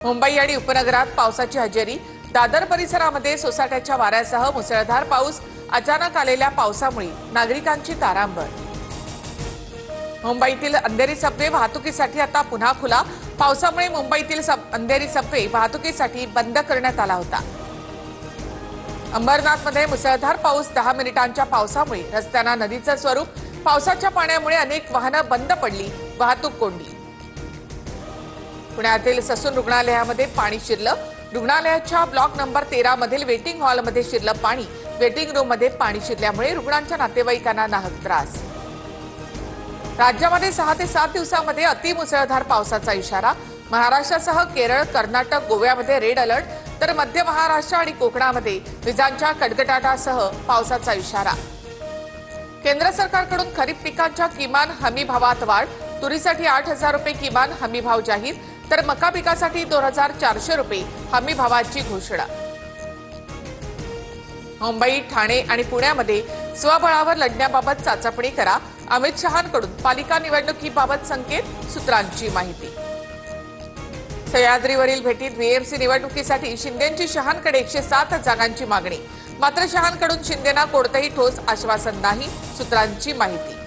मुंबई आणि उपनगरात पावसाची हजेरी। दादर परिसरामध्ये सोसाट्याच्या वाऱ्यासह मुसळधार पाऊस। अचानक आलेल्या पावसामुळे नागरिकांची तारांबळ। मुंबईतील अंधेरी सबवे वाहतुकीसाठी आता पुन्हा खुला। पावसामुळे मुंबईतील अंधेरी सबवे वाहतुकीसाठी बंद करण्यात आला होता। अंबरनाथमध्ये मुसळधार पाऊस। 10 मिनिटांच्या पावसामुळे रस्त्यांना नदीचं स्वरूप। पावसाच्या पाण्यामुळे अनेक वाहनं बंद पडली, वाहतूक कोंडली। पुण्यातील ससून रुग्णालयामध्ये पाणी शिरलं। रुग्णालयाच्या ब्लॉक नंबर 13 मधील वेटिंग हॉलमध्ये शिरलं पाणी। वेटिंग रूममध्ये पाणी शिरल्यामुळे रुग्णांच्या नातेवाईकांना नाहक त्रास। राज्यामध्ये 6 ते 7 दिवसांमध्ये अतिमुसळधार पावसाचा इशारा। महाराष्ट्रासह केरळ, कर्नाटक, गोव्यामध्ये रेड अलर्ट, तर मध्य महाराष्ट्र आणि कोकणामध्ये विजांच्या कडकडाटासह पावसाचा इशारा। केंद्र सरकारकडून खरीप पिकांच्या किमान हमी भावात वाढ। तुरीसाठी 8,000 रुपये किमान हमी भाव जाहीर, तर मका पिकासाठी 2,400 रुपये हमी भावाची घोषणा। मुंबई, ठाणे आणि पुण्यामध्ये स्वबळावर लढण्याबाबत चाचपणी करा। अमित शहांकडून पालिका निवडणुकीबाबत संकेत, सूत्रांची माहिती। सह्याद्रीवरील भेटीत बीएमसी निवडणुकीसाठी शिंदेंची शहांकडे 107 जागांची मागणी। मात्र शहांकडून शिंदेंना कोणतेही ठोस आश्वासन नाही, सूत्रांची माहिती।